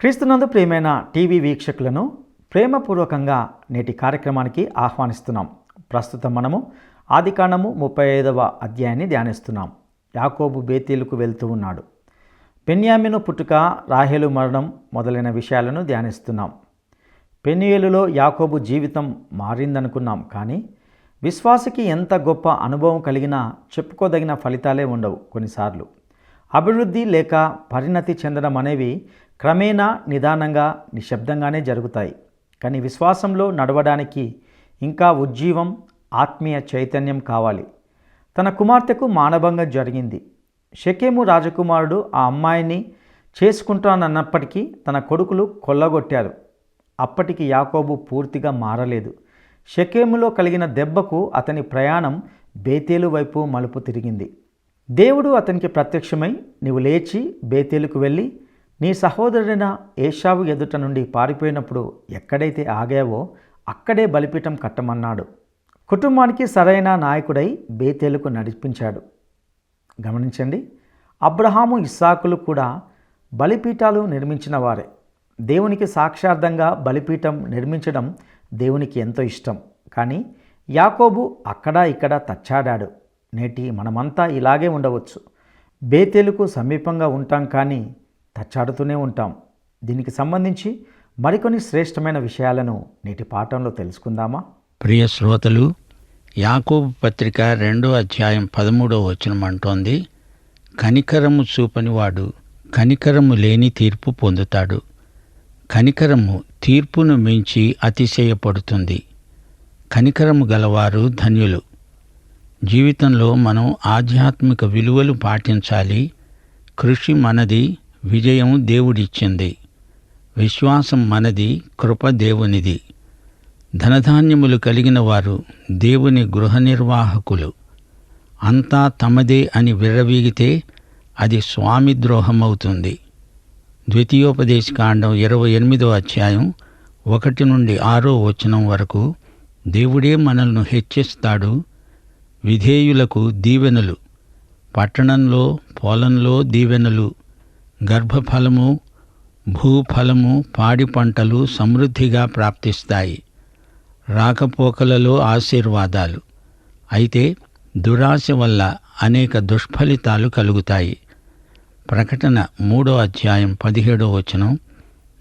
క్రీస్తునందు ప్రియమైన టీవీ వీక్షకులను ప్రేమపూర్వకంగా నేటి కార్యక్రమానికి ఆహ్వానిస్తున్నాం. ప్రస్తుతం మనము ఆదికాండము 35వ అధ్యాయాన్ని ధ్యానిస్తున్నాం. యాకోబు బేతేలుకు వెళ్తూ ఉన్నాడు. బెన్యామీను పుట్టుక, రాహేలు మరణం మొదలైన విషయాలను ధ్యానిస్తున్నాం. పెనూయేలులో యాకోబు జీవితం మారిందనుకున్నాం, కానీ విశ్వాసికి ఎంత గొప్ప అనుభవం కలిగినా చెప్పుకోదగిన ఫలితాలే ఉండవు. కొన్నిసార్లు అభివృద్ధి లేక పరిణతి చెందడం అనేవి క్రమేణా నిదానంగా నిశ్శబ్దంగానే జరుగుతాయి. కానీ విశ్వాసంలో నడవడానికి ఇంకా ఉజ్జీవం, ఆత్మీయ చైతన్యం కావాలి. తన కుమార్తెకు మానభంగం జరిగింది. షెకెము రాజకుమారుడు ఆ అమ్మాయిని చేసుకుంటానన్నప్పటికీ తన కొడుకులు కొల్లగొట్టారు. అప్పటికి యాకోబు పూర్తిగా మారలేదు. షెకెములో కలిగిన దెబ్బకు అతని ప్రయాణం బేతేలు వైపు మలుపు తిరిగింది. దేవుడు అతనికి ప్రత్యక్షమై, నీవు లేచి బేతేలుకు వెళ్ళి నీ సహోదరుడైన ఏశావు ఎదుట నుండి పారిపోయినప్పుడు ఎక్కడైతే ఆగావో అక్కడే బలిపీఠం కట్టమన్నాడు. కుటుంబానికి సరైన నాయకుడై బేతేలుకు నడిపించాడు. గమనించండి, అబ్రహాము, ఇస్సాకులు కూడా బలిపీఠాలు నిర్మించిన వారే. దేవునికి సాక్షార్థంగా బలిపీఠం నిర్మించడం దేవునికి ఎంతో ఇష్టం. కానీ యాకోబు అక్కడా ఇక్కడ తచ్చాడాడు. నేటి మనమంతా ఇలాగే ఉండవచ్చు. బేతేలుకు సమీపంగా ఉంటాం, కానీ తచ్చాడుతూనే ఉంటాం. దీనికి సంబంధించి మరికొన్ని శ్రేష్టమైన విషయాలను నేటి పాఠంలో తెలుసుకుందామా? ప్రియ శ్రోతలు, యాకోబు పత్రిక 2వ అధ్యాయం 13వ వచనం అంటోంది, కనికరము చూపనివాడు కనికరము లేని తీర్పు పొందుతాడు. కనికరము తీర్పును మించి అతిశయపడుతుంది. కనికరము గలవారు ధన్యులు. జీవితంలో మనం ఆధ్యాత్మిక విలువలు పాటించాలి. కృషి మనది, విజయం దేవుడిచ్చింది. విశ్వాసం మనది, కృప దేవునిది. ధనధాన్యములు కలిగిన వారు దేవుని గృహ నిర్వాహకులు. అంతా తమదే అని విర్రవీగితే అది స్వామి ద్రోహమవుతుంది. ద్వితీయోపదేశకాండం 28వ అధ్యాయం 1 నుండి 6వ వచనం వరకు దేవుడే మనల్ని హెచ్చిస్తాడు. విధేయులకు దీవెనలు, పట్టణంలో పొలంలో దీవెనలు, గర్భఫలము, భూఫలము, పాడి పంటలు సమృద్ధిగా ప్రాప్తిస్తాయి. రాకపోకలలో ఆశీర్వాదాలు. అయితే దురాశ వల్ల అనేక దుష్ఫలితాలు కలుగుతాయి. ప్రకటన 3వ అధ్యాయం 17వ వచనం,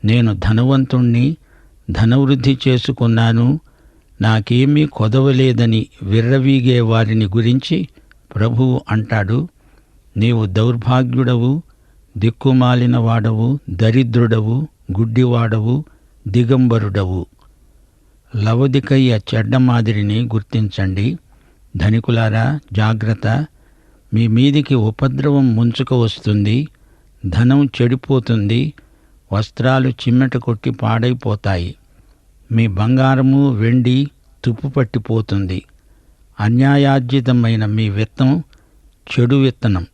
నేను ధనవంతుణ్ణి, ధనవృద్ధి చేసుకున్నాను, నాకేమీ కొదవలేదని విర్రవీగే వారిని గురించి ప్రభువు అంటాడు, నీవు దౌర్భాగ్యుడవు, దిక్కుమాలిన వాడవు, దరిద్రుడవు, గుడ్డివాడవు, దిగంబరుడవు. లవొదికయ్య చెడ్డ మాదిరిని గుర్తించండి. ధనికులారా జాగ్రత్త, మీ మీదికి ఉపద్రవం ముంచుకు వస్తుంది. ధనం చెడిపోతుంది, వస్త్రాలు చిమ్మెట కొట్టి పాడైపోతాయి. మీ బంగారము, వెండి తుప్పు పట్టిపోతుంది. అన్యాయార్జితమైన మీ విత్తం చెడు విత్తనం.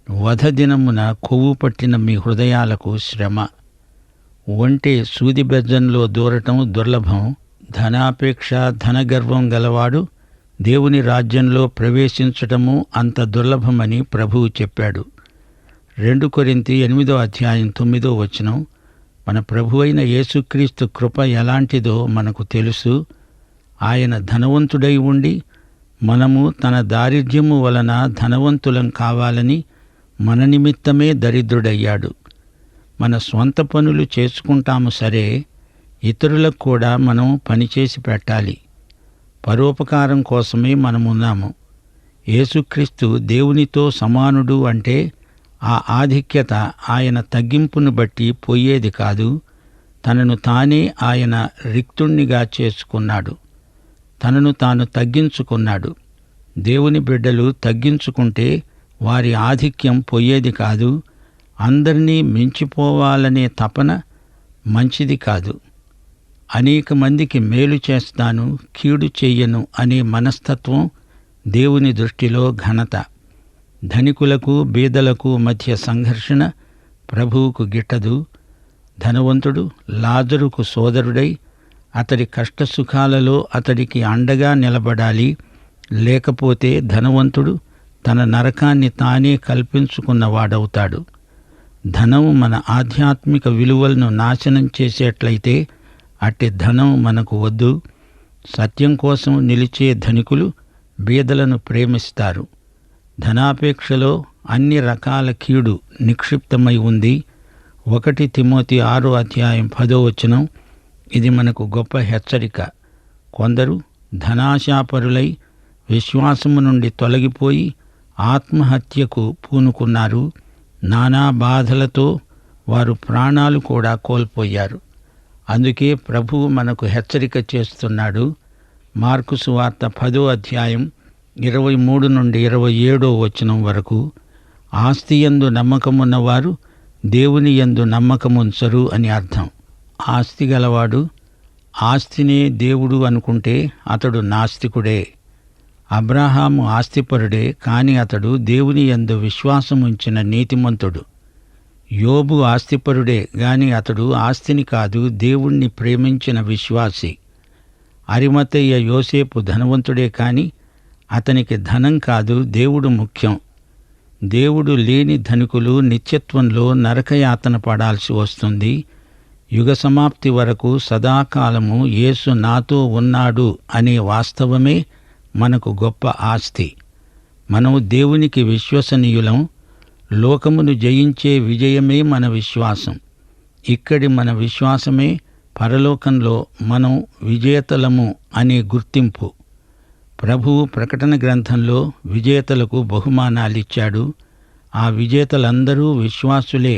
వధ దినమున కొవ్వు పట్టిన మీ హృదయాలకు శ్రమ. ఒంటె సూది బెజ్జంలో దూరటం దుర్లభం. ధనాపేక్ష, ధనగర్వం గలవాడు దేవుని రాజ్యంలో ప్రవేశించటము అంత దుర్లభమని ప్రభువు చెప్పాడు. 2 కొరింథీ 8వ అధ్యాయం 9వ వచనం, మన ప్రభువైన యేసుక్రీస్తు కృప ఎలాంటిదో మనకు తెలుసు. ఆయన ధనవంతుడై ఉండి మనము తన దారిద్ర్యము వలన ధనవంతులం కావాలని మన నిమిత్తమే దరిద్రుడయ్యాడు. మన స్వంత పనులు చేసుకుంటాము సరే, ఇతరులకు కూడా మనం పనిచేసి పెట్టాలి. పరోపకారం కోసమే మనమున్నాము. యేసుక్రీస్తు దేవునితో సమానుడు అంటే ఆ ఆధిక్యత ఆయన తగ్గింపును బట్టి పోయేది కాదు. తనను తానే ఆయన రిక్తుణ్ణిగా చేసుకున్నాడు. తనను తాను తగ్గించుకున్నాడు. దేవుని బిడ్డలు తగ్గించుకుంటే వారి ఆధిక్యం పోయేది కాదు. అందరినీ మించిపోవాలనే తపన మంచిది కాదు. అనేక మందికి మేలు చేస్తాను, కీడు చెయ్యను అనే మనస్తత్వం దేవుని దృష్టిలో ఘనత. ధనికులకు బీదలకు మధ్య సంఘర్షణ ప్రభువుకు గిట్టదు. ధనవంతుడు లాజరుకు సోదరుడై అతడి కష్టసుఖాలలో అతడికి అండగా నిలబడాలి. లేకపోతే ధనవంతుడు తన నరకాన్ని తానే కల్పించుకున్నవాడవుతాడు. ధనం మన ఆధ్యాత్మిక విలువలను నాశనం చేసేట్లయితే అట్టి ధనం మనకు వద్దు. సత్యం కోసం నిలిచే ధనికులు బీదలను ప్రేమిస్తారు. ధనాపేక్షలో అన్ని రకాల కీడు నిక్షిప్తమై ఉంది. 1 తిమోతి 6:10 ఇది మనకు గొప్ప హెచ్చరిక. కొందరు ధనాశాపరులై విశ్వాసము నుండి తొలగిపోయి ఆత్మహత్యకు పూనుకున్నారు. నానా బాధలతో వారు ప్రాణాలు కూడా కోల్పోయారు. అందుకే ప్రభువు మనకు హెచ్చరిక చేస్తున్నాడు. మార్కు సువార్త 10:23-27 వరకు, ఆస్తియందు నమ్మకమున్నవారు దేవుని యందు నమ్మకముంచరు అని అర్థం. ఆస్తి గలవాడు ఆస్తినే దేవుడు అనుకుంటే అతడు నాస్తికుడే. అబ్రాహాము ఆస్తిపరుడే, కాని అతడు దేవుని యందు విశ్వాసముంచిన నీతిమంతుడు. యోబు ఆస్తిపరుడే గాని అతడు ఆస్తిని కాదు, దేవుణ్ణి ప్రేమించిన విశ్వాసి. అరిమతయ్య యోసేపు ధనవంతుడే, కాని అతనికి ధనం కాదు, దేవుడు ముఖ్యం. దేవుడు లేని ధనికులు నిత్యత్వంలో నరకయాతన పడాల్సి వస్తుంది. యుగ సమాప్తి వరకు సదాకాలము యేసు నాతో ఉన్నాడు అనే వాస్తవమే మనకు గొప్ప ఆస్తి. మనం దేవునికి విశ్వసనీయులం. లోకమును జయించే విజయమే మన విశ్వాసం. ఇక్కడి మన విశ్వాసమే పరలోకంలో మనం విజేతలము అనే గుర్తింపు. ప్రభువు ప్రకటన గ్రంథంలో విజేతలకు బహుమానాలిచ్చాడు. ఆ విజేతలందరూ విశ్వాసులే.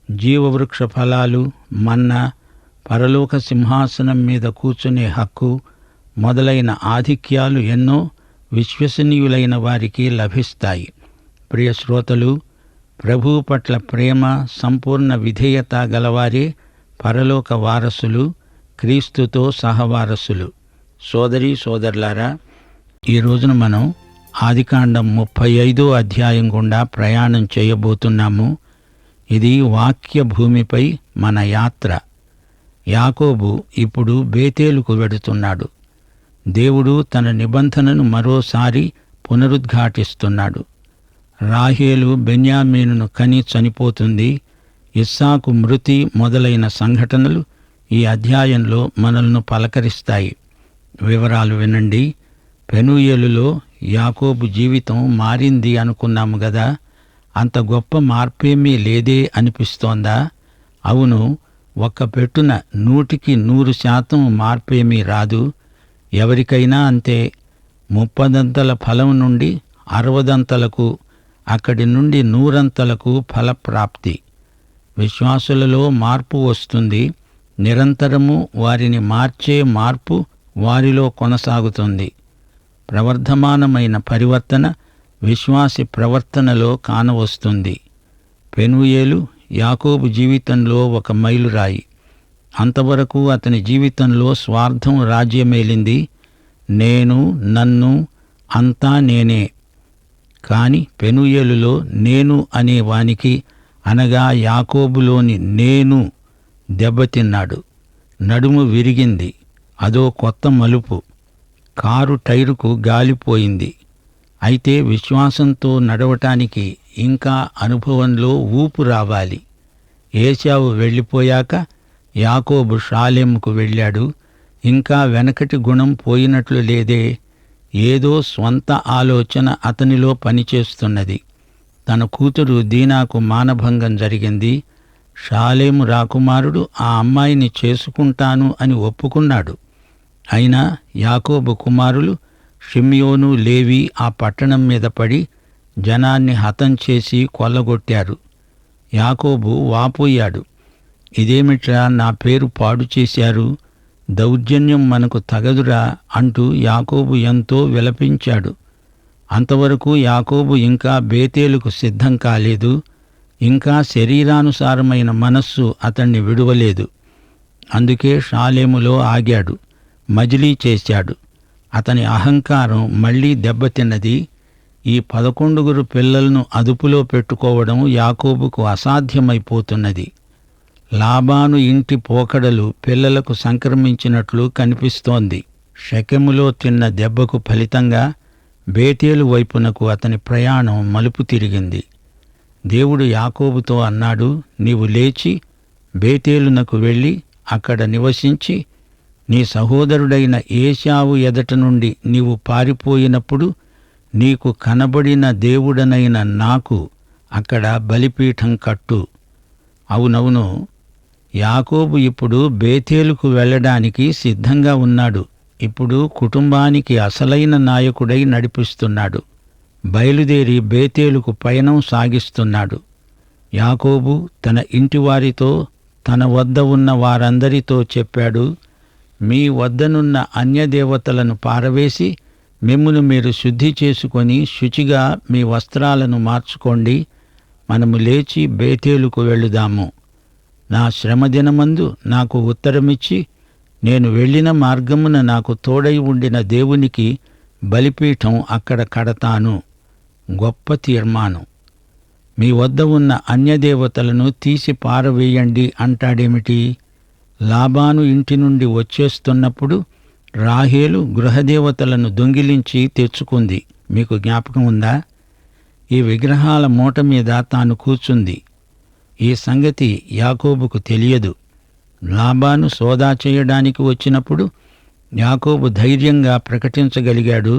జీవవృక్ష ఫలాలు, మన్నా, పరలోక సింహాసనం మీద కూర్చునే హక్కు మొదలైన ఆధిక్యాలు ఎన్నో విశ్వసనీయులైన వారికి లభిస్తాయి. ప్రియ శ్రోతలు, ప్రభువు పట్ల ప్రేమ, సంపూర్ణ విధేయత గలవారే పరలోక వారసులు, క్రీస్తుతో సహవారసులు. సోదరీ సోదరులారా, ఈ రోజున మనం ఆదికాండం 35వ అధ్యాయం గుండా ప్రయాణం చేయబోతున్నాము. ఇది వాక్య భూమిపై మన యాత్ర. యాకోబు ఇప్పుడు బేతేలుకు వెడుతున్నాడు. దేవుడు తన నిబంధనను మరోసారి పునరుద్ఘాటిస్తున్నాడు. రాహేలు బెన్యామీనును కని చనిపోతుంది. ఇస్సాకు మృతి మొదలైన సంఘటనలు ఈ అధ్యాయంలో మనల్ని పలకరిస్తాయి. వివరాలు వినండి. పెనూయేలులో యాకోబు జీవితం మారింది అనుకున్నాము గదా. అంత గొప్ప మార్పేమీ లేదే అనిపిస్తోందా? అవును, ఒక్క పెట్టున 100% మార్పేమీ రాదు. ఎవరికైనా అంతే. 30 ఫలం నుండి 60 అక్కడి నుండి 100 ఫలప్రాప్తి. విశ్వాసులలో మార్పు వస్తుంది. నిరంతరము వారిని మార్చే మార్పు వారిలో కొనసాగుతుంది. ప్రవర్ధమానమైన పరివర్తన విశ్వాసి ప్రవర్తనలో కానవస్తుంది. పెనూయేలు యాకోబు జీవితంలో ఒక మైలురాయి. అంతవరకు అతని జీవితంలో స్వార్థం రాజ్యమేలింది. నేను, నన్ను, అంతా నేనే. కాని పెనూయేలులో నేను అనే వానికి, అనగా యాకోబులోని నేను దెబ్బతిన్నాడు. నడుము విరిగింది. అదో కొత్త మలుపు. కారు టైరుకు గాలిపోయింది. అయితే విశ్వాసంతో నడవటానికి ఇంకా అనుభవంలో ఊపు రావాలి. ఏశావు వెళ్ళిపోయాక యాకోబు షాలెముకు వెళ్ళాడు. ఇంకా వెనకటి గుణం పోయినట్లు లేదే. ఏదో స్వంత ఆలోచన అతనిలో పనిచేస్తున్నది. తన కూతురు దీనాకు మానభంగం జరిగింది. షాలేము రాకుమారుడు ఆ అమ్మాయిని చేసుకుంటాను అని ఒప్పుకున్నాడు. అయినా యాకోబు కుమారులు షిమ్యోను, లేవి ఆ పట్టణం మీద పడి జనాన్ని హతం చేసి కొల్లగొట్టారు. యాకోబు వాపోయాడు. ఇదేమిట్రా, నా పేరు పాడు చేశారు, దౌర్జన్యం మనకు తగదురా అంటూ యాకోబు ఎంతో విలపించాడు. అంతవరకు యాకోబు ఇంకా బేతేలుకు సిద్ధం కాలేదు. ఇంకా శరీరానుసారమైన మనస్సు అతన్ని విడువలేదు. అందుకే షాలేములో ఆగాడు. మజిలీ చేశాడు. అతని అహంకారం మళ్లీ దెబ్బతిన్నది. ఈ 11 పిల్లలను అదుపులో పెట్టుకోవడం యాకోబుకు అసాధ్యమైపోతున్నది. లాబాను ఇంటి పోకడలు పిల్లలకు సంక్రమించినట్లు కనిపిస్తోంది. షెకెములో తిన్న దెబ్బకు ఫలితంగా బేతేలు వైపునకు అతని ప్రయాణం మలుపు తిరిగింది. దేవుడు యాకోబుతో అన్నాడు, నీవు లేచి బేతేలునకు వెళ్ళి అక్కడ నివసించి నీ సహోదరుడైన ఏశావు ఎదట నుండి నీవు పారిపోయినప్పుడు నీకు కనబడిన దేవుడనైన నాకు అక్కడ బలిపీఠం కట్టు. అవునవును, యాకోబు ఇప్పుడు బేతేలుకు వెళ్ళడానికి సిద్ధంగా ఉన్నాడు. ఇప్పుడు కుటుంబానికి అసలైన నాయకుడై నడిపిస్తున్నాడు. బయలుదేరి బేతేలుకు పయనం సాగిస్తున్నాడు. యాకోబు తన ఇంటివారితో, తన వద్ద ఉన్న వారందరితో చెప్పాడు, మీ వద్దనున్న అన్యదేవతలను పారవేసి మిమ్మును మీరు శుద్ధి చేసుకొని శుచిగా మీ వస్త్రాలను మార్చుకోండి. మనము లేచి బేతేలుకు వెళ్ళుదాము. నా శ్రమదినమందు నాకు ఉత్తరమిచ్చి నేను వెళ్ళిన మార్గమున నాకు తోడై ఉండిన దేవునికి బలిపీఠం అక్కడ కడతాను. గొప్ప తీర్మానం. మీ వద్ద ఉన్న అన్యదేవతలను తీసి పారవేయండి అంటాడేమిటి? లాబాను ఇంటి నుండి వచ్చేస్తున్నప్పుడు రాహేలు గృహదేవతలను దొంగిలించి తెచ్చుకుంది. మీకు జ్ఞాపకం ఉందా? ఈ విగ్రహాల మూట మీద తాను కూర్చుంది. ఈ సంగతి యాకోబుకు తెలియదు. లాబాను సోదా చేయడానికి వచ్చినప్పుడు యాకోబు ధైర్యంగా ప్రకటించగలిగాడు,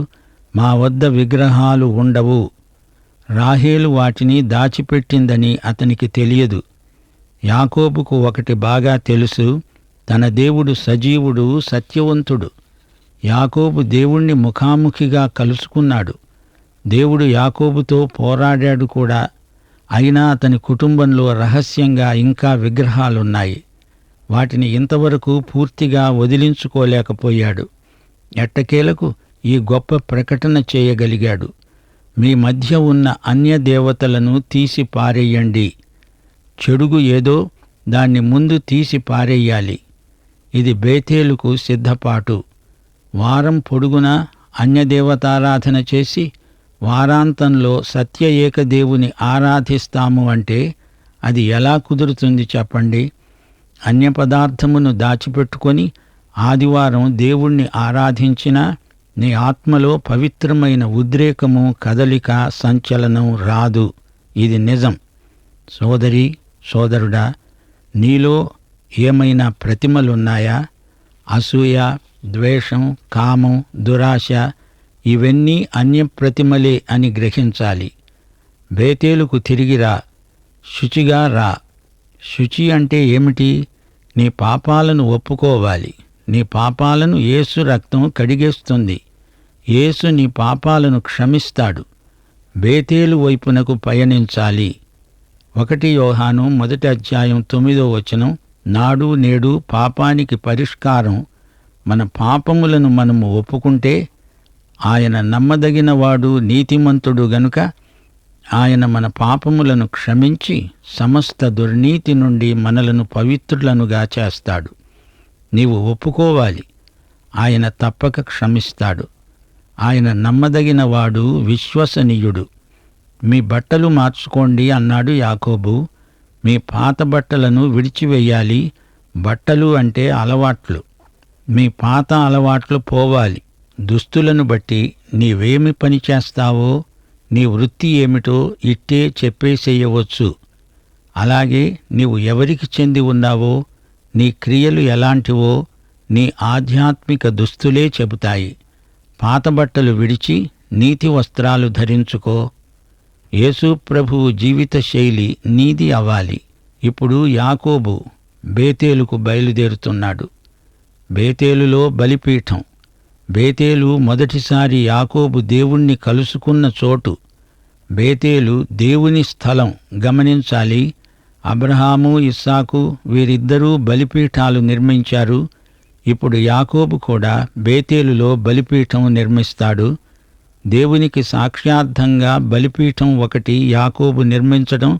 మా వద్ద విగ్రహాలు ఉండవు. రాహేలు వాటిని దాచిపెట్టిందని అతనికి తెలియదు. యాకోబుకు ఒకటి బాగా తెలుసు, తన దేవుడు సజీవుడు, సత్యవంతుడు. యాకోబు దేవుణ్ణి ముఖాముఖిగా కలుసుకున్నాడు. దేవుడు యాకోబుతో పోరాడాడు కూడా. అయినా అతని కుటుంబంలో రహస్యంగా ఇంకా విగ్రహాలున్నాయి. వాటిని ఇంతవరకు పూర్తిగా వదిలించుకోలేకపోయాడు. ఎట్టకేలకు ఈ గొప్ప ప్రకటన చేయగలిగాడు, మీ మధ్య ఉన్న అన్య దేవతలను తీసి పారేయండి. చెడుగు ఏదో దాన్ని ముందు తీసి పారేయాలి. ఇది బేతేలుకు సిద్ధపాటు. వారం పొడుగునా అన్యదేవతారాధన చేసి వారాంతంలో సత్య ఏకదేవుని ఆరాధిస్తాము అంటే అది ఎలా కుదురుతుంది చెప్పండి? అన్యపదార్థమును దాచిపెట్టుకొని ఆదివారం దేవుణ్ణి ఆరాధించినా నీ ఆత్మలో పవిత్రమైన ఉద్రేకము, కదలిక, సంచలనం రాదు. ఇది నిజం. సోదరి, సోదరుడా, నీలో ఏమైనా ప్రతిమలున్నాయా? అసూయ, ద్వేషం, కామం, దురాశ ఇవన్నీ అన్యప్రతిమలే అని గ్రహించాలి. బేతేలుకు తిరిగిరా, శుచిగా రా. శుచి అంటే ఏమిటి? నీ పాపాలను ఒప్పుకోవాలి. నీ పాపాలను యేసు రక్తం కడిగేస్తుంది. యేసు నీ పాపాలను క్షమిస్తాడు. బేతేలు వైపునకు పయనించాలి. 1 యోహాను 1:9 నాడు నేడు పాపానికి పరిష్కారం. మన పాపములను మనము ఒప్పుకుంటే ఆయన నమ్మదగినవాడు, నీతిమంతుడు గనుక ఆయన మన పాపములను క్షమించి సమస్త దుర్నీతి నుండి మనలను పవిత్రులనుగా చేస్తాడు. నీవు ఒప్పుకోవాలి. ఆయన తప్పక క్షమిస్తాడు. ఆయన నమ్మదగినవాడు, విశ్వసనీయుడు. మీ బట్టలు మార్చుకోండి అన్నాడు యాకోబు. మీ పాత బట్టలను విడిచివేయాలి. బట్టలు అంటే అలవాట్లు. మీ పాత అలవాట్లు పోవాలి. దుస్తులను బట్టి నీవేమి పని చేస్తావో, నీ వృత్తి ఏమిటో ఇట్టే చెప్పేసేయవచ్చు. అలాగే నీవు ఎవరికి చెంది ఉన్నావో, నీ క్రియలు ఎలాంటివో నీ ఆధ్యాత్మిక దుస్తులే చెబుతాయి. పాత బట్టలు విడిచి నీతి వస్త్రాలు ధరించుకో. యేసు ప్రభువు జీవిత శైలి నీది అవ్వాలి. ఇప్పుడు యాకోబు బేతేలుకు బయలుదేరుతున్నాడు. బేతేలులో బలిపీఠం. బేతేలు మొదటిసారి యాకోబు దేవుణ్ణి కలుసుకున్న చోటు. బేతేలు దేవుని స్థలం. గమనించాలి, అబ్రహాము, ఇస్సాకు వీరిద్దరూ బలిపీఠాలు నిర్మించారు. ఇప్పుడు యాకోబు కూడా బేతేలులో బలిపీఠం నిర్మిస్తాడు. దేవునికి సాక్ష్యార్థంగా బలిపీఠం ఒకటి యాకోబు నిర్మించడం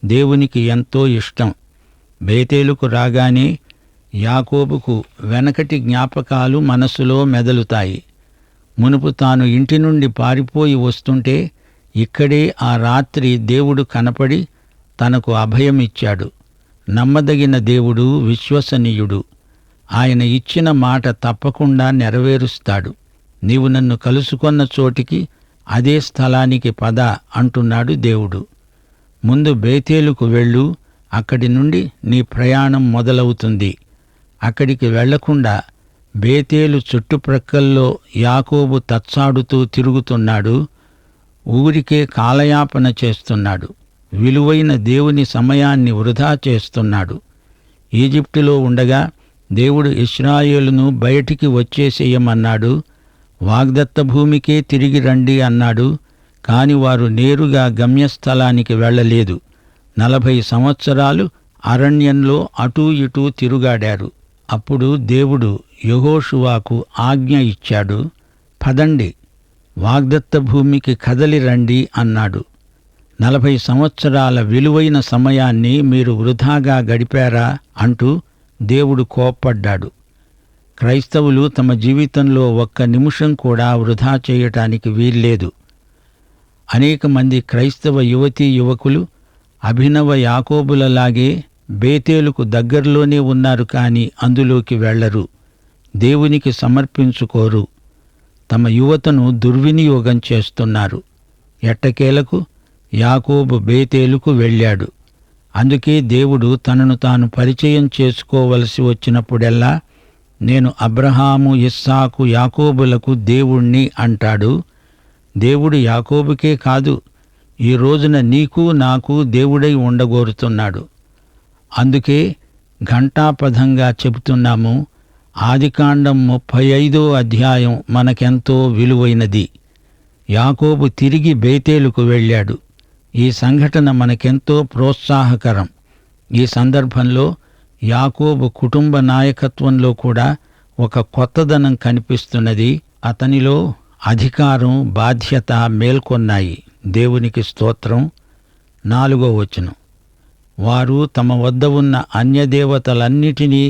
దేవునికి ఎంతో ఇష్టం. బేతేలుకు రాగానే యాకోబుకు వెనకటి జ్ఞాపకాలు మనసులో మెదలుతాయి. మునుపు తాను ఇంటి నుండి పారిపోయి వస్తుంటే ఇక్కడే ఆ రాత్రి దేవుడు కనపడి తనకు అభయమిచ్చాడు. నమ్మదగిన దేవుడు, విశ్వసనీయుడు. ఆయన ఇచ్చిన మాట తప్పకుండా నెరవేరుస్తాడు. నీవు నన్ను కలుసుకొన్న చోటికి, అదే స్థలానికి పద అంటున్నాడు దేవుడు. ముందు బేతేలుకు వెళ్ళు, అక్కడి నుండి నీ ప్రయాణం మొదలవుతుంది. అక్కడికి వెళ్లకుండా బేతేలు చుట్టుప్రక్కల్లో యాకోబు తచ్చాడుతూ తిరుగుతున్నాడు. ఊరికే కాలయాపన చేస్తున్నాడు. విలువైన దేవుని సమయాన్ని వృధా చేస్తున్నాడు. ఈజిప్టులో ఉండగా దేవుడు ఇశ్రాయేలును బయటికి వచ్చేసేయమన్నాడు. వాగ్దత్త భూమికే తిరిగి రండి అన్నాడు. కాని వారు నేరుగా గమ్యస్థలానికి వెళ్ళలేదు. 40 సంవత్సరాలు అరణ్యంలో అటూ ఇటూ తిరుగాడారు. అప్పుడు దేవుడు యెహోషువాకు ఆజ్ఞ ఇచ్చాడు. పదండి, వాగ్దత్త భూమికి కదలి రండి అన్నాడు. 40 సంవత్సరాల విలువైన సమయాన్ని మీరు వృధాగా గడిపారా అంటూ దేవుడు కోప్పడ్డాడు. క్రైస్తవులు తమ జీవితంలో ఒక్క నిమిషం కూడా వృధా చేయటానికి వీల్లేదు. అనేక మంది క్రైస్తవ యువతీ యువకులు అభినవ యాకోబులలాగే బేతేలుకు దగ్గరలోనే ఉన్నారు, కానీ అందులోకి వెళ్లరు. దేవునికి సమర్పించుకోరు. తమ యువతను దుర్వినియోగం చేస్తున్నారు. ఎట్టకేలకు యాకోబు బేతేలుకు వెళ్ళాడు. అందుకే దేవుడు తనను తాను పరిచయం చేసుకోవలసి వచ్చినప్పుడెల్లా నేను అబ్రహాము, ఇస్సాకు, యాకోబులకు దేవుణ్ణి అంటాడు. దేవుడు యాకోబుకే కాదు, ఈ రోజున నీకు నాకు దేవుడై ఉండగోరుతున్నాడు. అందుకే ఘంటాపథంగా చెబుతున్నాము, ఆదికాండం 35వ అధ్యాయం మనకెంతో విలువైనది. యాకోబు తిరిగి బేతేలుకు వెళ్ళాడు. ఈ సంఘటన మనకెంతో ప్రోత్సాహకరం. ఈ సందర్భంలో యాకోబు కుటుంబ నాయకత్వంలో కూడా ఒక కొత్తదనం కనిపిస్తున్నది. అతనిలో అధికారం, బాధ్యత మేల్కొన్నాయి. దేవునికి స్తోత్రం. 4వ వచనం. వారు తమ వద్ద ఉన్న అన్యదేవతలన్నిటినీ,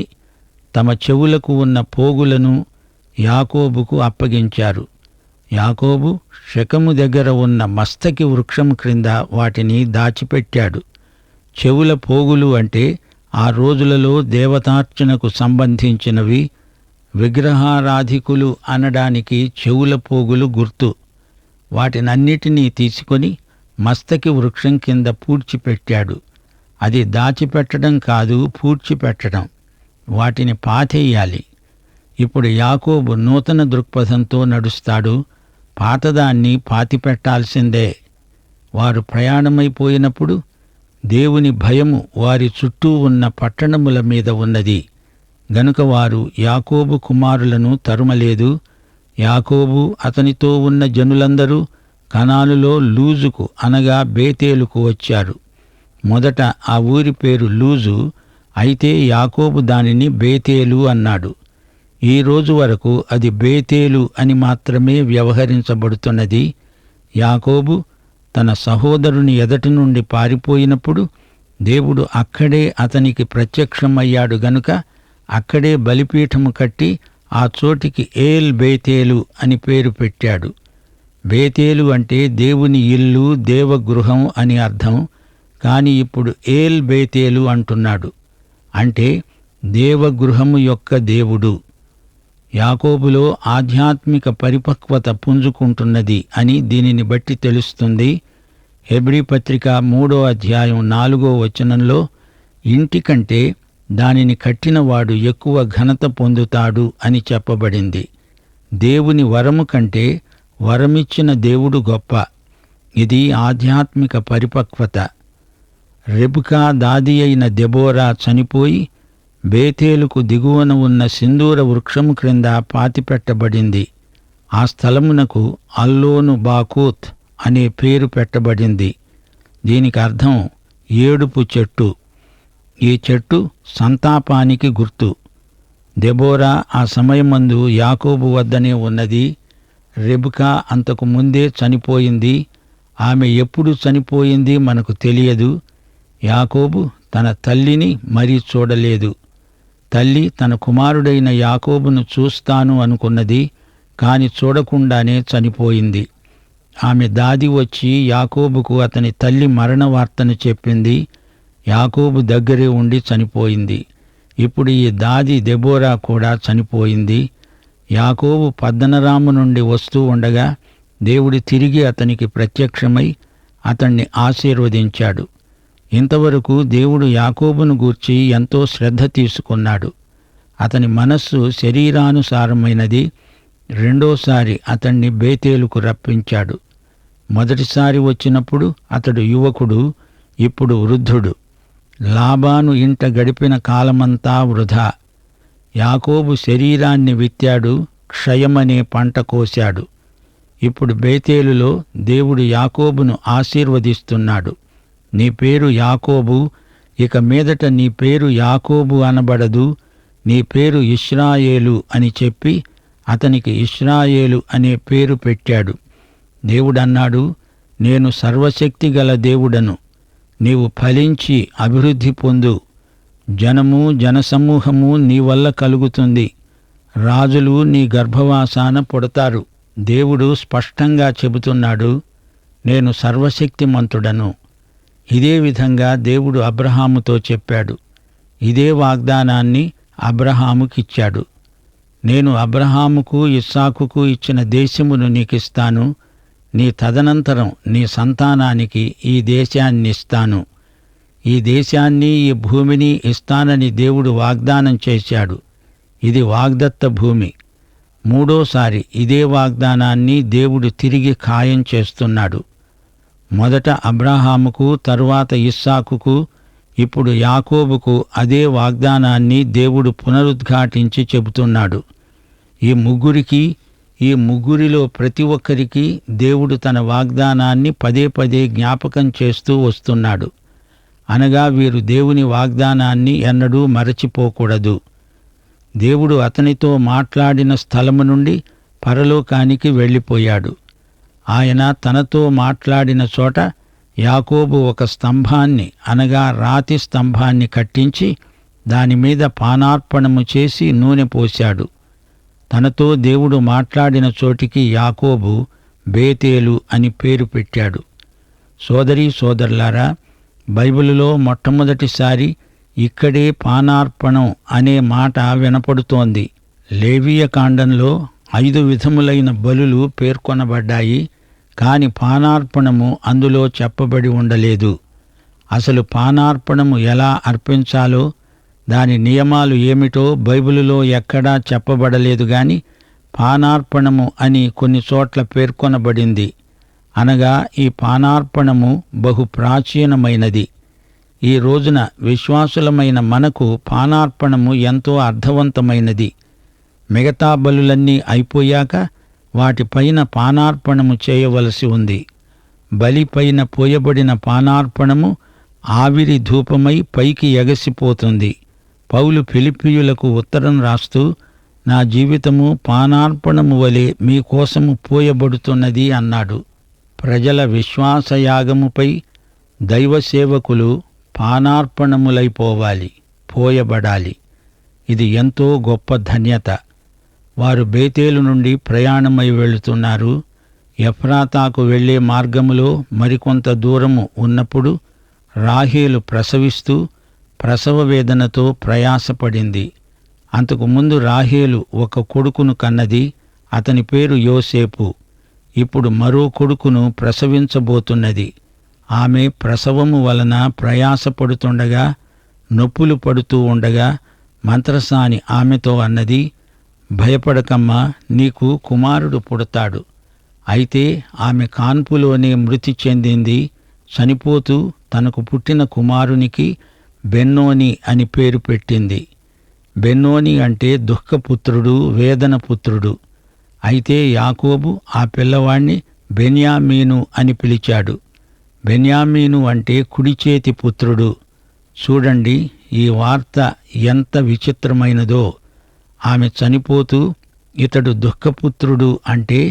తమ చెవులకు ఉన్న పోగులను యాకోబుకు అప్పగించారు. యాకోబు షెకెము దగ్గర ఉన్న మస్తకి వృక్షం క్రింద వాటిని దాచిపెట్టాడు. చెవుల పోగులు అంటే ఆ రోజులలో దేవతార్చనకు సంబంధించినవి. విగ్రహారాధికులు అనడానికి చెవుల పోగులు గుర్తు. వాటినన్నిటినీ తీసుకొని మస్తకి వృక్షం కింద పూడ్చిపెట్టాడు. అది దాచిపెట్టడం కాదు, పూడ్చిపెట్టడం. వాటిని పాతేయాలి. ఇప్పుడు యాకోబు నూతన దృక్పథంతో నడుస్తాడు. పాతదాన్ని పాతిపెట్టాల్సిందే. వారు ప్రయాణమైపోయినప్పుడు దేవుని భయము వారి చుట్టూ ఉన్న పట్టణముల మీద ఉన్నది. గనుక వారు యాకోబు కుమారులను తరుమలేదు. యాకోబు అతనితో ఉన్న జనులందరూ కనానులో లూజుకు అనగా బేతేలుకు వచ్చారు. మొదట ఆ ఊరి పేరు లూజు, అయితే యాకోబు దానిని బేతేలు అన్నాడు. ఈ రోజు వరకు అది బేతేలు అని మాత్రమే వ్యవహరించబడుతున్నది. యాకోబు తన సహోదరుని ఎదటి నుండి పారిపోయినప్పుడు దేవుడు అక్కడే అతనికి ప్రత్యక్షమయ్యాడు గనుక అక్కడే బలిపీఠము కట్టి ఆ చోటికి ఏల్ బేతేలు అని పేరు పెట్టాడు. బేతేలు అంటే దేవుని ఇల్లు, దేవగృహం అని అర్థం. కాని ఇప్పుడు ఏల్ బేతేలు అంటున్నాడు, అంటే దేవగృహము యొక్క దేవుడు. యాకోబులో ఆధ్యాత్మిక పరిపక్వత పుంజుకుంటున్నది అని దీనిని బట్టి తెలుస్తుంది. హెబ్రీ పత్రిక 3వ అధ్యాయం 4వ వచనంలో ఇంటికంటే దానిని కట్టినవాడు ఎక్కువ ఘనత పొందుతాడు అని చెప్పబడింది. దేవుని వరము కంటే వరమిచ్చిన దేవుడు గొప్ప. ఇది ఆధ్యాత్మిక పరిపక్వత. రెబెకా దాది అయిన దెబోరా చనిపోయి బేతేలుకు దిగువన ఉన్న సింధూర వృక్షము క్రింద పాతిపెట్టబడింది. ఆ స్థలమునకు అల్లోను బాకూత్ అనే పేరు పెట్టబడింది. దీనికి అర్థం ఏడుపు చెట్టు. ఈ చెట్టు సంతాపానికి గుర్తు. దెబోరా ఆ సమయమందు యాకోబు వద్దనే ఉన్నది. రెబెకా అంతకు ముందే చనిపోయింది. ఆమె ఎప్పుడు చనిపోయింది మనకు తెలియదు. యాకోబు తన తల్లిని మరీ చూడలేదు. తల్లి తన కుమారుడైన యాకోబును చూస్తాను అనుకున్నది, కాని చూడకుండానే చనిపోయింది. ఆమె దాది వచ్చి యాకోబుకు అతని తల్లి మరణ వార్తను చెప్పింది. యాకోబు దగ్గరే ఉండి చనిపోయింది. ఇప్పుడు ఈ దాది దెబోరా కూడా చనిపోయింది. యాకోబు పద్దనరాము నుండి వస్తూ ఉండగా దేవుడు తిరిగి అతనికి ప్రత్యక్షమై అతణ్ణి ఆశీర్వదించాడు. ఇంతవరకు దేవుడు యాకోబును గూర్చి ఎంతో శ్రద్ధ తీసుకున్నాడు. అతని మనస్సు శరీరానుసారమైనది. రెండోసారి అతణ్ణి బేతేలుకు రప్పించాడు. మొదటిసారి వచ్చినప్పుడు అతడు యువకుడు, ఇప్పుడు వృద్ధుడు. లాబాను ఇంట గడిపిన కాలమంతా వృధా. యాకోబు శరీరాన్ని విత్తాడు, క్షయమనే పంట కోశాడు. ఇప్పుడు బేతేలులో దేవుడు యాకోబును ఆశీర్వదిస్తున్నాడు. నీ పేరు యాకోబు, ఇక మీదట నీ పేరు యాకోబు అనబడదు, నీ పేరు ఇశ్రాయేలు అని చెప్పి అతనికి ఇశ్రాయేలు అనే పేరు పెట్టాడు. దేవుడన్నాడు, నేను సర్వశక్తిగల దేవుడను, నీవు ఫలించి అభివృద్ధి పొందు. జనము జనసమూహము నీ వల్ల కలుగుతుంది. రాజులు నీ గర్భవాసాన పుడతారు. దేవుడు స్పష్టంగా చెబుతున్నాడు, నేను సర్వశక్తిమంతుడను. ఇదే విధంగా దేవుడు అబ్రహాముతో చెప్పాడు. ఇదే వాగ్దానాన్ని అబ్రహాముకిచ్చాడు. నేను అబ్రహాముకు ఇస్సాకుకు ఇచ్చిన దేశమును నీకిస్తాను. నీ తదనంతరం నీ సంతానానికి ఈ దేశాన్నిస్తాను. ఈ దేశాన్ని, ఈ భూమిని ఇస్తానని దేవుడు వాగ్దానం చేశాడు. ఇది వాగ్దత్త భూమి. మూడోసారి ఇదే వాగ్దానాన్ని దేవుడు తిరిగి ఖాయం చేస్తున్నాడు. మొదట అబ్రహాముకు, తరువాత ఇస్సాకుకు, ఇప్పుడు యాకోబుకు అదే వాగ్దానాన్ని దేవుడు పునరుద్ఘాటించి చెబుతున్నాడు. ఈ ముగ్గురిలో ప్రతి ఒక్కరికి దేవుడు తన వాగ్దానాన్ని పదే పదే జ్ఞాపకం చేస్తూ వస్తున్నాడు. అనగా వీరు దేవుని వాగ్దానాన్ని ఎన్నడూ మరచిపోకూడదు. దేవుడు అతనితో మాట్లాడిన స్థలము నుండి పరలోకానికి వెళ్ళిపోయాడు. ఆయన తనతో మాట్లాడిన చోట యాకోబు ఒక స్తంభాన్ని, అనగా రాతి స్తంభాన్ని కట్టించి దానిమీద పానార్పణము చేసి నూనె పోశాడు. తనతో దేవుడు మాట్లాడిన చోటికి యాకోబు బేతేలు అని పేరు పెట్టాడు. సోదరీ సోదరులారా, బైబిలులో మొట్టమొదటిసారి ఇక్కడే పానార్పణం అనే మాట వినపడుతోంది. లేవీయ కాండంలో 5 విధములైన బలులు పేర్కొనబడ్డాయి, కాని పానార్పణము అందులో చెప్పబడి ఉండలేదు. అసలు పానార్పణము ఎలా అర్పించాలో, దాని నియమాలు ఏమిటో బైబిలులో ఎక్కడా చెప్పబడలేదు. గాని పానార్పణము అని కొన్ని చోట్ల పేర్కొనబడింది. అనగా ఈ పానార్పణము బహు ప్రాచీనమైనది. ఈ రోజున విశ్వాసులమైన మనకు పానార్పణము ఎంతో అర్థవంతమైనది. మిగతా బలులన్నీ అయిపోయాక వాటిపైన పానార్పణము చేయవలసి ఉంది. బలిపైన పోయబడిన పానార్పణము ఆవిరి ధూపమై పైకి ఎగసిపోతుంది. పౌలు ఫిలిప్పీయులకు ఉత్తరం రాస్తూ, నా జీవితము పానార్పణము వలె మీకోసము పోయబడుతున్నది అన్నాడు. ప్రజల విశ్వాసయాగముపై దైవ సేవకులు పానార్పణములైపోవాలి, పోయబడాలి. ఇది ఎంతో గొప్ప ధన్యత. వారు బేతేలు నుండి ప్రయాణమై వెళుతున్నారు. ఎఫ్రాతాకు వెళ్లే మార్గములో మరికొంత దూరము ఉన్నప్పుడు రాహేలు ప్రసవిస్తూ ప్రసవ వేదనతో ప్రయాసపడింది. అంతకుముందు రాహేలు ఒక కొడుకును కన్నది. అతని పేరు యోసేపు. ఇప్పుడు మరో కొడుకును ప్రసవించబోతున్నది. ఆమె ప్రసవము వలన ప్రయాసపడుతుండగా, నొప్పులు పడుతూ ఉండగా మంత్రసాని ఆమెతో అన్నది, భయపడకమ్మా, నీకు కుమారుడు పుడతాడు. అయితే ఆమె కాన్పులోనే మృతి చెందింది. చనిపోతూ తనకు పుట్టిన కుమారునికి బెన్నోని అని పేరు పెట్టింది. బెన్నోని అంటే దుఃఖపుత్రుడు, వేదనపుత్రుడు. అయితే యాకోబు ఆ పిల్లవాణ్ణి బెన్యామీను అని పిలిచాడు. బెన్యామీను అంటే కుడిచేతి పుత్రుడు. చూడండి, ఈ వార్త ఎంత విచిత్రమైనదో. ఆమె చనిపోతూ ఇతడు దుఃఖపుత్రుడు అంటే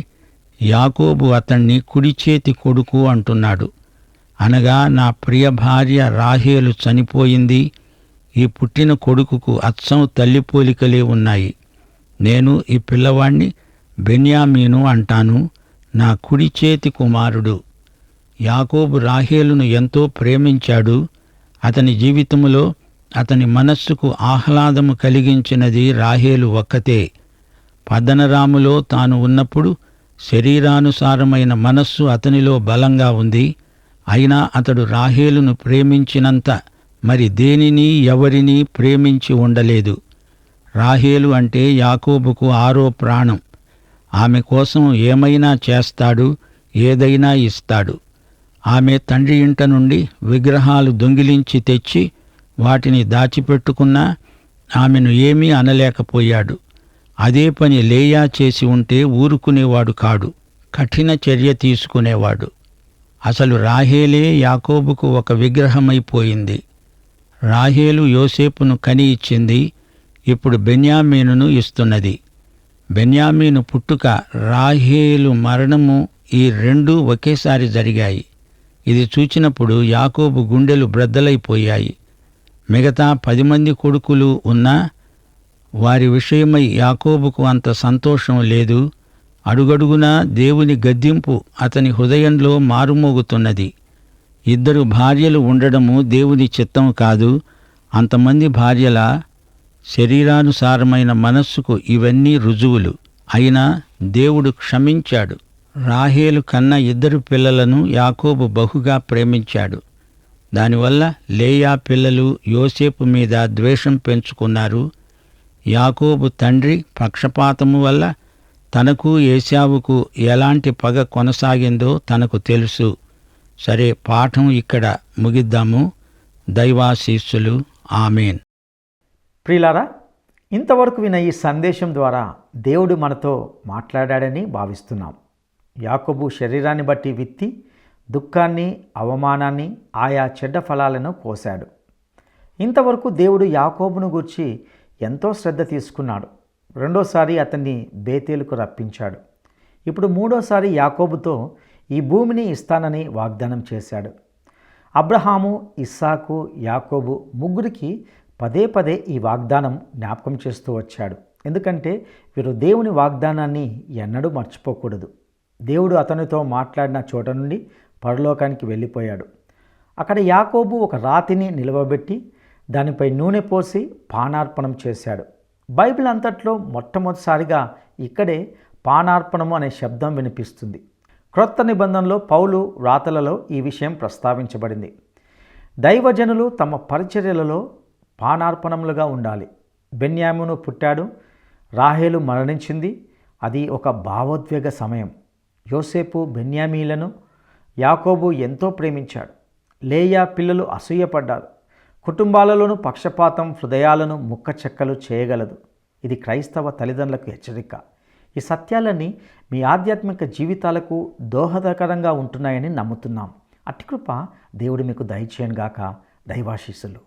యాకోబు అతణ్ణి కుడిచేతి కొడుకు అంటున్నాడు. అనగా నా ప్రియ భార్య రాహేలు చనిపోయింది. ఈ పుట్టిన కొడుకుకు అచ్చం తల్లి పోలికలే ఉన్నాయి. నేను ఈ పిల్లవాణ్ణి బెన్యామీను అంటాను, నా కుడిచేతి కుమారుడు. యాకోబు రాహేలును ఎంతో ప్రేమించాడు. అతని జీవితంలో అతని మనస్సుకు ఆహ్లాదము కలిగించినది రాహేలు ఒక్కతే. పద్దనరాములో తాను ఉన్నప్పుడు శరీరానుసారమైన మనస్సు అతనిలో బలంగా ఉంది. అయినా అతడు రాహేలును ప్రేమించినంత మరి దేనిని ఎవరిని ప్రేమించి ఉండలేదు. రాహేలు అంటే యాకోబుకు ఆరో ప్రాణం. ఆమె కోసం ఏమైనా చేస్తాడు, ఏదైనా ఇస్తాడు. ఆమె తండ్రి ఇంట నుండి విగ్రహాలు దొంగిలించి తెచ్చి వాటిని దాచిపెట్టుకున్నా ఆమెను ఏమీ అనలేకపోయాడు. అదే పని లేయా చేసి ఉంటే ఊరుకునేవాడు కాడు, కఠిన చర్య తీసుకునేవాడు. అసలు రాహేలే యాకోబుకు ఒక విగ్రహమైపోయింది. రాహేలు యోసేపును కని ఇచ్చింది, ఇప్పుడు బెన్యామీనును ఇస్తున్నది. బెన్యామీను పుట్టుక, రాహేలు మరణము ఈ రెండూ ఒకేసారి జరిగాయి. ఇది చూచినప్పుడు యాకోబు గుండెలు బ్రద్దలైపోయాయి. మిగతా 10 మంది కొడుకులు ఉన్నా వారి విషయమై యాకోబుకు అంత సంతోషం లేదు. అడుగడుగునా దేవుని గద్దింపు అతని హృదయంలో మారుమోగుతున్నది. 2 భార్యలు ఉండడము దేవుని చిత్తం కాదు. అంతమంది భార్యల శరీరానుసారమైన మనస్సుకు ఇవన్నీ రుజువులు. అయినా దేవుడు క్షమించాడు. రాహేలు కన్న 2 పిల్లలను యాకోబు బహుగా ప్రేమించాడు. దానివల్ల లేయా పిల్లలు యోసేపు మీద ద్వేషం పెంచుకున్నారు. యాకోబు తండ్రి పక్షపాతము వల్ల తనకు ఏశావుకు ఎలాంటి పగ కొనసాగిందో తనకు తెలుసు. సరే, పాఠం ఇక్కడ ముగిద్దాము. దైవాశీస్సులు. ఆమేన్. ప్రియులారా, ఇంతవరకు విన్న ఈ సందేశం ద్వారా దేవుడు మనతో మాట్లాడాడని భావిస్తున్నాం. యాకోబు శరీరాన్ని బట్టి విత్తి దుఃఖాన్ని, అవమానాన్ని, ఆయా చెడ్డ ఫలాలను కోశాడు. ఇంతవరకు దేవుడు యాకోబును గూర్చి ఎంతో శ్రద్ధ తీసుకున్నాడు. రెండోసారి అతన్ని బేతేలుకు రప్పించాడు. ఇప్పుడు మూడోసారి యాకోబుతో ఈ భూమిని ఇస్తానని వాగ్దానం చేశాడు. అబ్రహాము, ఇస్సాకు, యాకోబు ముగ్గురికి పదే పదే ఈ వాగ్దానం జ్ఞాపకం చేస్తూ వచ్చాడు. ఎందుకంటే వీరు దేవుని వాగ్దానాన్ని ఎన్నడూ మర్చిపోకూడదు. దేవుడు అతనితో మాట్లాడిన చోట నుండి పరలోకానికి వెళ్ళిపోయాడు. అక్కడ యాకోబు ఒక రాతిని నిలవబెట్టి దానిపై నూనె పోసి పానార్పణం చేశాడు. బైబిల్ అంతట్లో మొట్టమొదటిసారిగా ఇక్కడే పానార్పణము అనే శబ్దం వినిపిస్తుంది. క్రొత్త నిబంధనలో పౌలు వ్రాతలలో ఈ విషయం ప్రస్తావించబడింది. దైవజనులు తమ పరిచర్యలలో పానార్పణములుగా ఉండాలి. బెన్యామీను పుట్టాడు, రాహేలు మరణించింది. అది ఒక భావోద్వేగ సమయం. యోసేపు బెన్యామీలను యాకోబు ఎంతో ప్రేమించాడు. లేయా పిల్లలు అసూయపడ్డారు. కుటుంబాలలోనూ పక్షపాతం హృదయాలను ముక్కచెక్కలు చేయగలదు. ఇది క్రైస్తవ తల్లిదండ్రులకు హెచ్చరిక. ఈ సత్యాలన్నీ మీ ఆధ్యాత్మిక జీవితాలకు దోహదకరంగా ఉంటున్నాయని నమ్ముతున్నాం. అట్టి కృప దేవుడు మీకు దయచేయనుగాక. దైవాశీస్సులు.